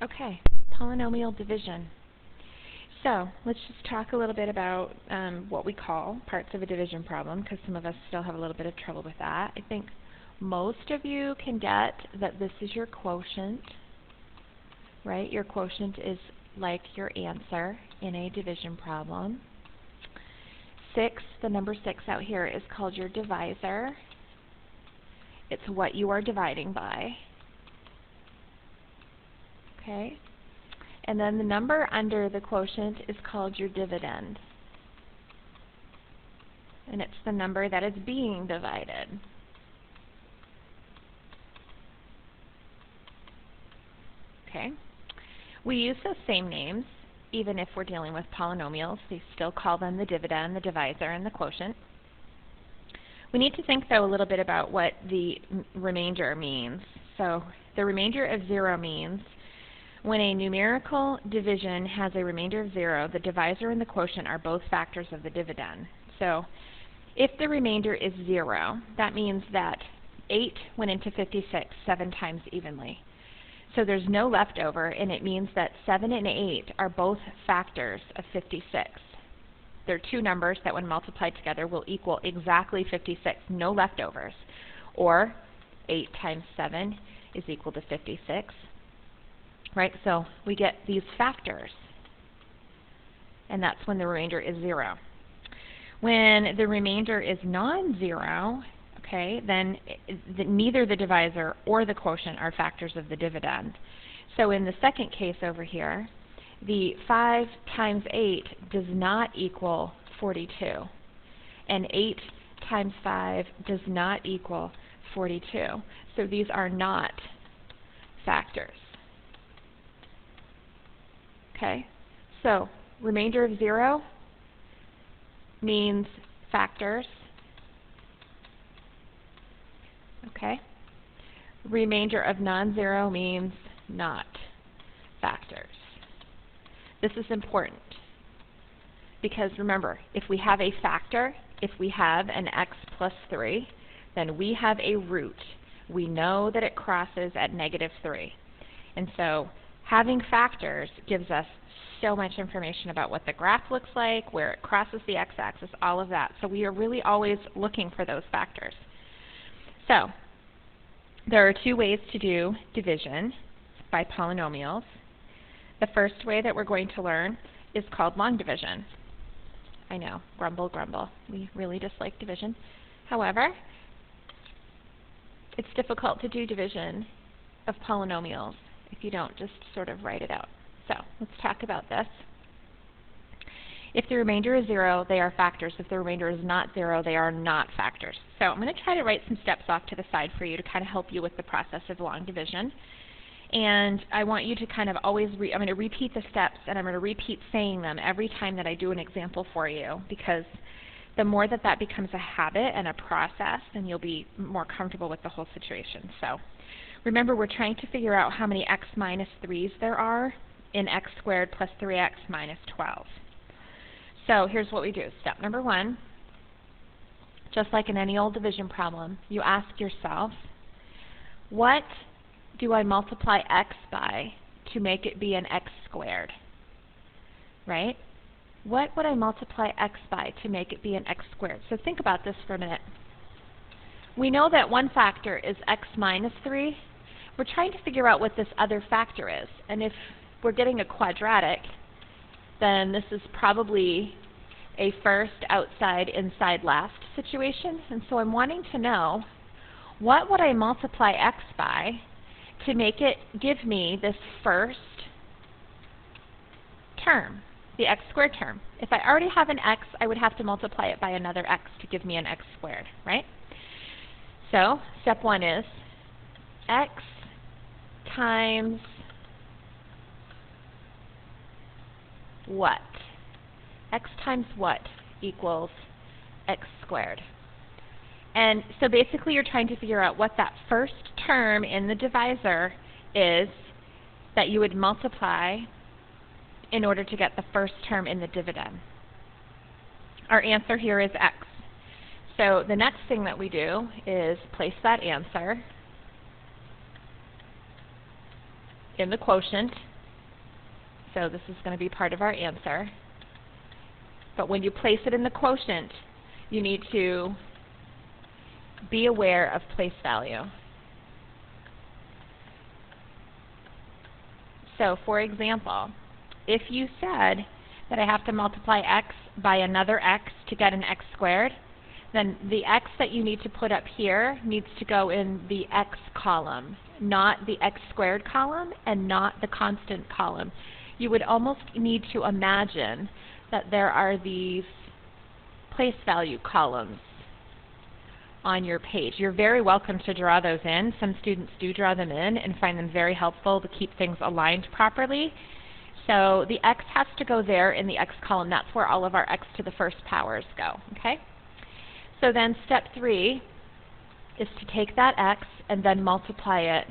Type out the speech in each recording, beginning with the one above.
Okay, polynomial division. So let's just talk a little bit about what we call parts of a division problem, because some of us still have a little bit of trouble with that. I think most of you can get that this is your quotient, right? Your quotient is like your answer in a division problem. 6, the number 6 out here, is called your divisor. It's what you are dividing by. Okay? And then the number under the quotient is called your dividend. And it's the number that is being divided. Okay? We use those same names even if we're dealing with polynomials. We still call them the dividend, the divisor, and the quotient. We need to think, though, a little bit about what the remainder means. So the remainder of 0 means when a numerical division has a remainder of 0, the divisor and the quotient are both factors of the dividend. So if the remainder is 0, that means that 8 went into 56 7 times evenly. So there's no leftover, and it means that 7 and 8 are both factors of 56. They're two numbers that when multiplied together will equal exactly 56, no leftovers. Or 8 times 7 is equal to 56. Right? So we get these factors. And that's when the remainder is 0. When the remainder is non-zero, okay, then neither the divisor or the quotient are factors of the dividend. So in the second case over here, the 5 times 8 does not equal 42. And 8 times 5 does not equal 42. So these are not factors. Okay? So remainder of 0 means factors. Okay? Remainder of non-zero means not factors. This is important because remember, if we have a factor, if we have an x plus 3, then we have a root. We know that it crosses at -3. And so having factors gives us so much information about what the graph looks like, where it crosses the x-axis, all of that. So we are really always looking for those factors. So there are two ways to do division by polynomials. The first way that we're going to learn is called long division. I know, grumble, grumble. We really dislike division. However, it's difficult to do division of polynomials if you don't just sort of write it out. So let's talk about this. If the remainder is 0, they are factors. If the remainder is not 0, they are not factors. So I'm going to try to write some steps off to the side for you to kind of help you with the process of long division. And I want you to kind of always, I'm going to repeat the steps, and I'm going to repeat saying them every time that I do an example for you, because the more that that becomes a habit and a process, then you'll be more comfortable with the whole situation. So remember, we're trying to figure out how many x minus 3's there are in x squared plus 3x minus 12. So here's what we do. Step number 1, just like in any old division problem, you ask yourself, what do I multiply x by to make it be an x squared? Right? What would I multiply x by to make it be an x squared? So think about this for a minute. We know that one factor is x minus 3. We're trying to figure out what this other factor is. And if we're getting a quadratic, then this is probably a first outside, inside left situation. And so I'm wanting to know, what would I multiply x by to make it give me this first term, the x squared term? If I already have an x, I would have to multiply it by another x to give me an x squared, right? So step 1 is x times what? X times what equals x squared? And so basically you're trying to figure out what that first term in the divisor is that you would multiply in order to get the first term in the dividend. Our answer here is x. So the next thing that we do is place that answer in the quotient. So this is going to be part of our answer. But when you place it in the quotient, you need to be aware of place value. So for example, if you said that I have to multiply x by another x to get an x squared, then the x that you need to put up here needs to go in the x column, not the x squared column and not the constant column. You would almost need to imagine that there are these place value columns on your page. You're very welcome to draw those in. Some students do draw them in and find them very helpful to keep things aligned properly. So the x has to go there in the x column. That's where all of our x to the first powers go. Okay? So then step 3 is to take that x and then multiply it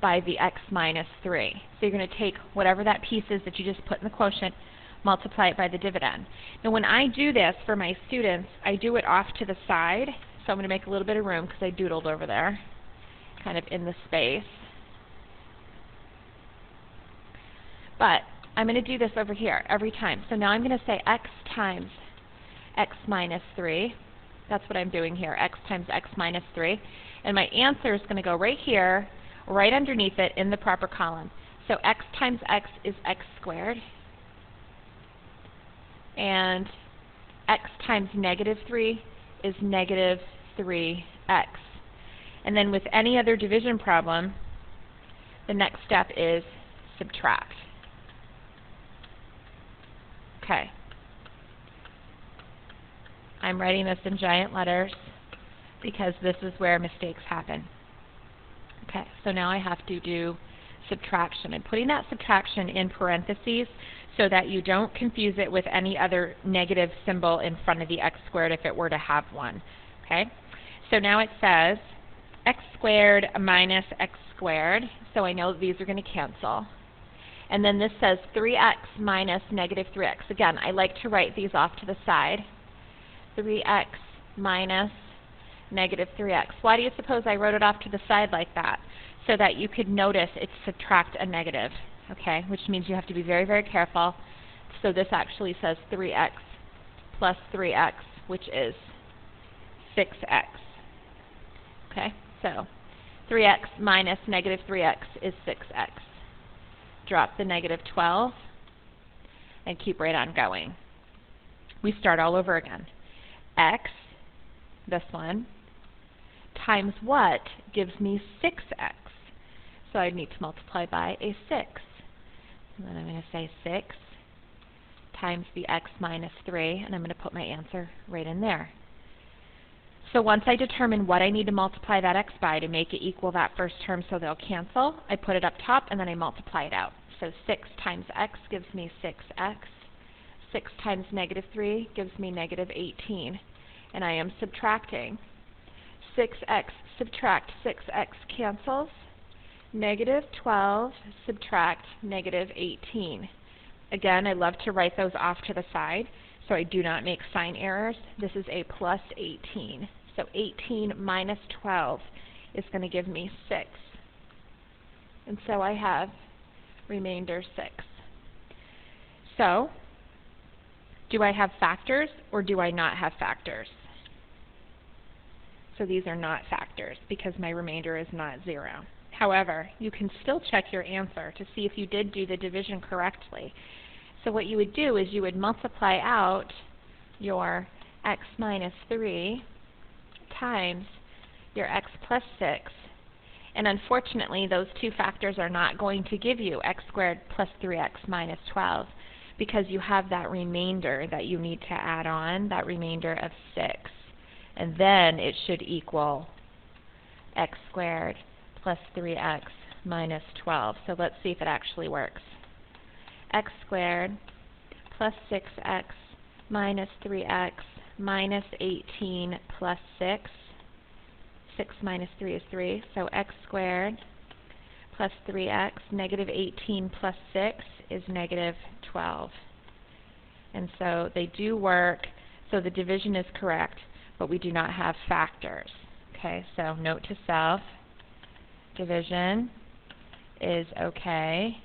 by the x minus 3. So you're going to take whatever that piece is that you just put in the quotient, multiply it by the dividend. Now when I do this for my students, I do it off to the side. So I'm going to make a little bit of room because I doodled over there, kind of in the space. But I'm going to do this over here every time. So now I'm going to say x times x minus 3. That's what I'm doing here, x times x minus 3. And my answer is going to go right here, right underneath it in the proper column. So x times x is x squared. And x times negative 3 is negative 3x. And then with any other division problem, the next step is subtract. Okay. I'm writing this in giant letters because this is where mistakes happen. Okay, so now I have to do subtraction. I'm putting that subtraction in parentheses so that you don't confuse it with any other negative symbol in front of the x squared if it were to have one. Okay, so now it says x squared minus x squared, so I know these are going to cancel. And then this says 3x minus negative 3x. Again, I like to write these off to the side. 3x minus negative 3x. Why do you suppose I wrote it off to the side like that? So that you could notice it's subtract a negative, okay? Which means you have to be very, very careful. So this actually says 3x plus 3x, which is 6x. Okay, so 3x minus negative 3x is 6x. Drop the negative 12 and keep right on going. We start all over again. X, this one, times what gives me 6x? So I need to multiply by a 6. And then I'm going to say 6 times the x minus 3, and I'm going to put my answer right in there. So once I determine what I need to multiply that x by to make it equal that first term so they'll cancel, I put it up top and then I multiply it out. So 6 times x gives me 6x. 6 times negative 3 gives me negative 18. And I am subtracting. 6x subtract 6x cancels. Negative 12 subtract negative 18. Again, I love to write those off to the side so I do not make sign errors. This is a plus 18. So 18 minus 12 is going to give me 6. And so I have remainder 6. So, do I have factors or do I not have factors? So these are not factors because my remainder is not 0. However, you can still check your answer to see if you did do the division correctly. So what you would do is you would multiply out your x minus 3 times your x plus 6. And unfortunately, those two factors are not going to give you x squared plus 3x minus 12 because you have that remainder that you need to add on, that remainder of 6. And then it should equal x squared plus 3x minus 12. So let's see if it actually works. X squared plus 6x minus 3x minus 18 plus 6. 6 minus 3 is 3. So x squared plus 3x, negative 18 plus 6 is negative 12. And so they do work, so the division is correct, but we do not have factors. Okay, so note to self, division is okay,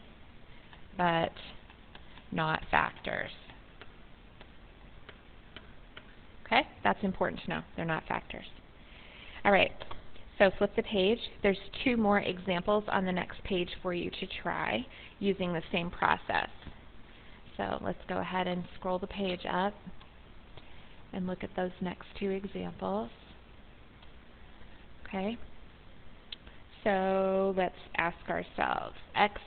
but not factors. Okay, that's important to know. They're not factors. All right, so flip the page. There's 2 more examples on the next page for you to try using the same process. So let's go ahead and scroll the page up and look at those next 2 examples. Okay, so let's ask ourselves, x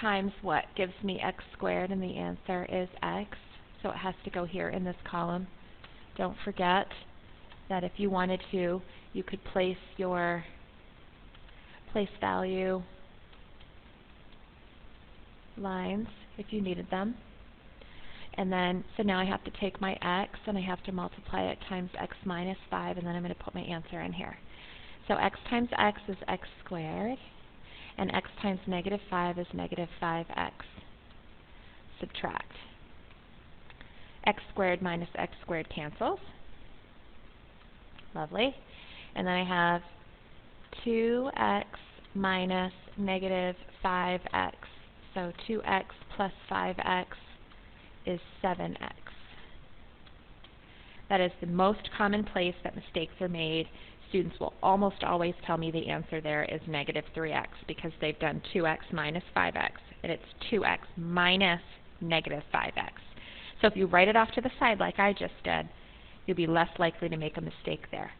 times what gives me x squared, and the answer is x, so it has to go here in this column. Don't forget that if you wanted to, you could place your place value lines if you needed them. And then, so now I have to take my x and I have to multiply it times x minus 5, and then I'm going to put my answer in here. So x times x is x squared, and x times negative 5 is negative 5x. Subtract. X squared minus x squared cancels. Lovely. And then I have 2x minus negative 5x. So 2x plus 5x is 7x. That is the most common place that mistakes are made. Students will almost always tell me the answer there is negative 3x because they've done 2x minus 5x, and it's 2x minus negative 5x. So if you write it off to the side like I just did, you'll be less likely to make a mistake there.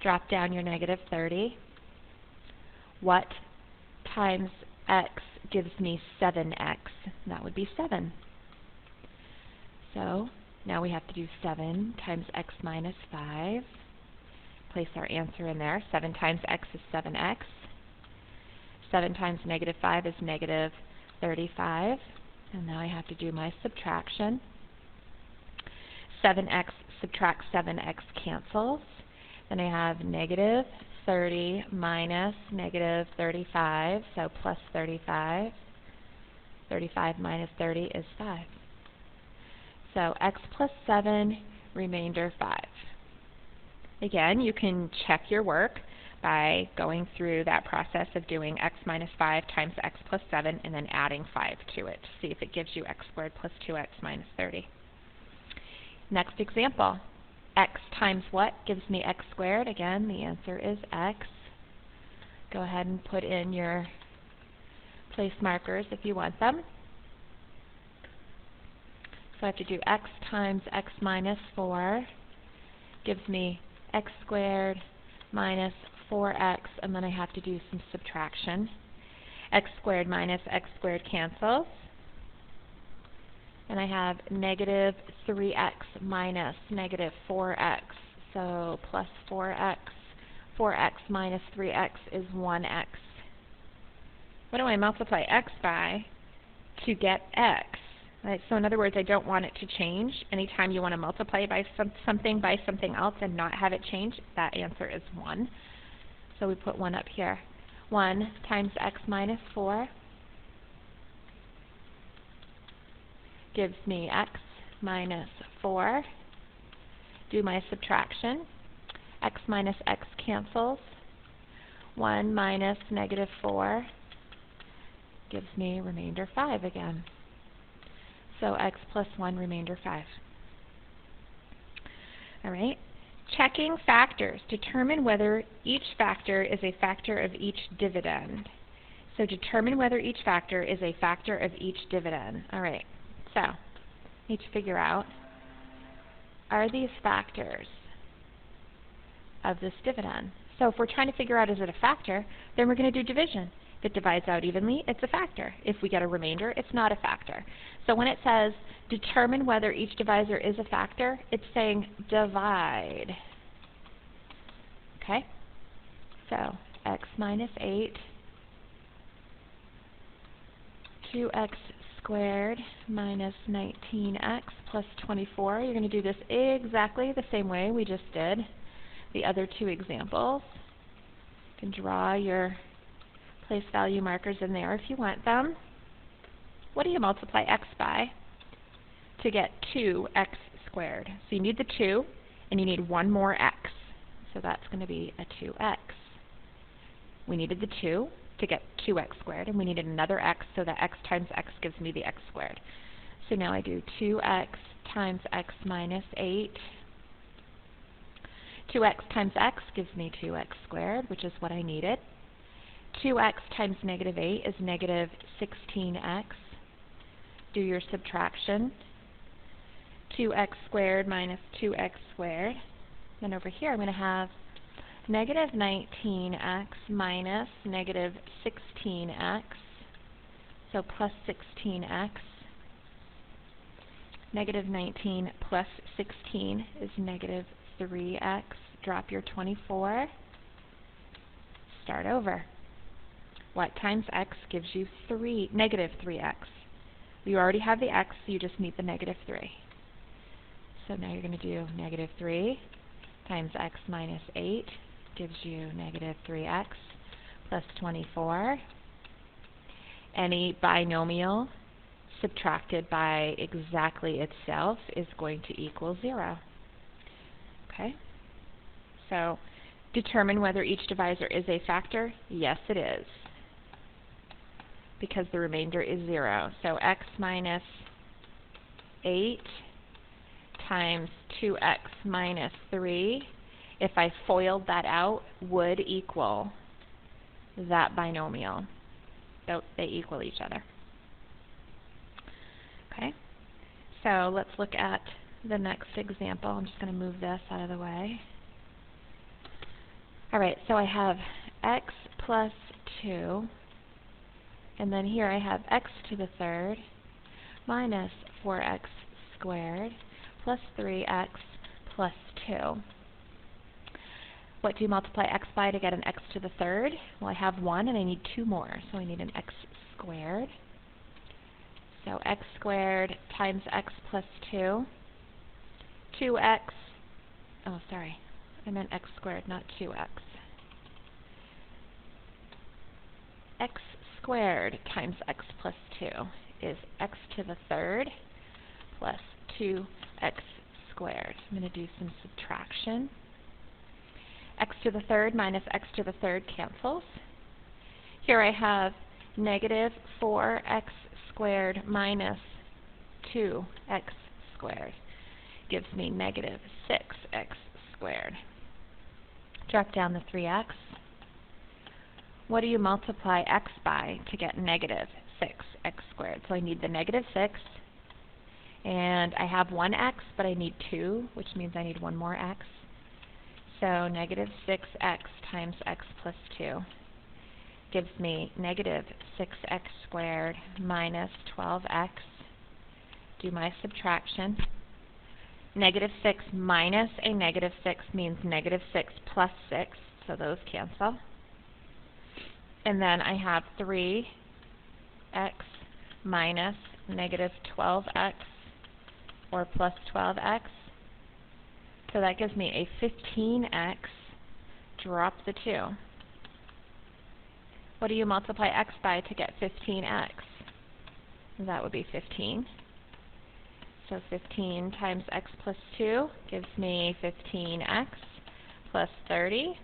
Drop down your negative 30. What times x gives me 7x? That would be 7. So now we have to do 7 times x minus 5. Place our answer in there. 7 times x is 7x. 7 times negative 5 is negative 35. And now I have to do my subtraction. 7x subtract 7x cancels. Then I have negative 30 minus negative 35, so plus 35. 35 minus 30 is 5. So x plus 7, remainder 5. Again, you can check your work by going through that process of doing x minus 5 times x plus 7 and then adding 5 to it to see if it gives you x squared plus 2x minus 30. Next example, x times what gives me x squared? Again, the answer is x. Go ahead and put in your place markers if you want them. So I have to do x times x minus 4 gives me x squared minus 4x, and then I have to do some subtraction. X squared minus x squared cancels. And I have negative 3x minus negative 4x, so plus 4x. 4x minus 3x is 1x. What do I multiply x by to get x? Right, so in other words, I don't want it to change. Anytime you want to multiply by something by something else and not have it change, that answer is 1. So we put 1 up here. 1 times x minus 4 gives me x minus 4. Do my subtraction. X minus x cancels. 1 minus negative 4 gives me remainder 5 again. So x plus 1, remainder 5. All right. Checking factors. Determine whether each factor is a factor of each dividend. So determine whether each factor is a factor of each dividend. All right. So need to figure out, are these factors of this dividend? So if we're trying to figure out is it a factor, then we're going to do division. If it divides out evenly, it's a factor. If we get a remainder, it's not a factor. So when it says determine whether each divisor is a factor, it's saying divide. Okay? So x minus 8, 2x squared minus 19x plus 24. You're going to do this exactly the same way we just did the other 2 examples. You can draw your place value markers in there if you want them. What do you multiply x by to get 2x squared? So you need the 2, and you need 1 more x. So that's going to be a 2x. We needed the 2 to get 2x squared, and we needed another x, so that x times x gives me the x squared. So now I do 2x times x minus 8. 2x times x gives me 2x squared, which is what I needed. 2x times negative 8 is negative 16x. Do your subtraction. 2x squared minus 2x squared. Then over here I'm going to have negative 19x minus negative 16x, so plus 16x. Negative 19 plus 16 is negative 3x. Drop your 24. Start over. What times x gives you negative 3x? You already have the x, so you just need the negative 3. So now you're going to do negative 3 times x minus 8 gives you negative 3x plus 24. Any binomial subtracted by exactly itself is going to equal 0. Okay? So determine whether each divisor is a factor. Yes, it is, because the remainder is 0. So x minus 8 times 2x minus 3, if I FOILed that out, would equal that binomial. So they equal each other. Okay, so let's look at the next example. I'm just going to move this out of the way. Alright, so I have x plus 2, and then here I have x to the third minus 4x squared plus 3x plus 2. What do you multiply x by to get an x to the third? Well, I have 1 and I need 2 more, so I need an x squared. So x squared times x plus 2. 2x, oh sorry, I meant x squared, not 2x. X squared times x plus 2 is x to the third plus 2x squared. I'm going to do some subtraction. X to the third minus x to the third cancels. Here I have negative 4x squared minus 2x squared gives me negative 6x squared. Drop down the 3x. What do you multiply x by to get negative 6x squared? So I need the negative 6, and I have 1x, but I need 2, which means I need 1 more x. So negative 6x times x plus 2 gives me negative 6x squared minus 12x. Do my subtraction. Negative 6 minus a negative 6 means negative 6 plus 6, so those cancel. And then I have 3x minus negative 12x, or plus 12x. So that gives me a 15x. Drop the 2. What do you multiply x by to get 15x? That would be 15. So 15 times x plus 2 gives me 15x plus 30.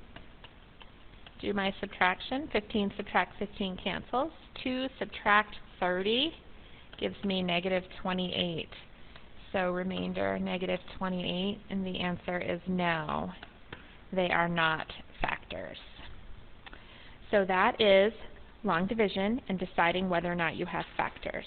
Do my subtraction. 15 subtract 15 cancels. 2 subtract 30 gives me negative 28. So remainder negative 28, and the answer is no. They are not factors. So that is long division and deciding whether or not you have factors.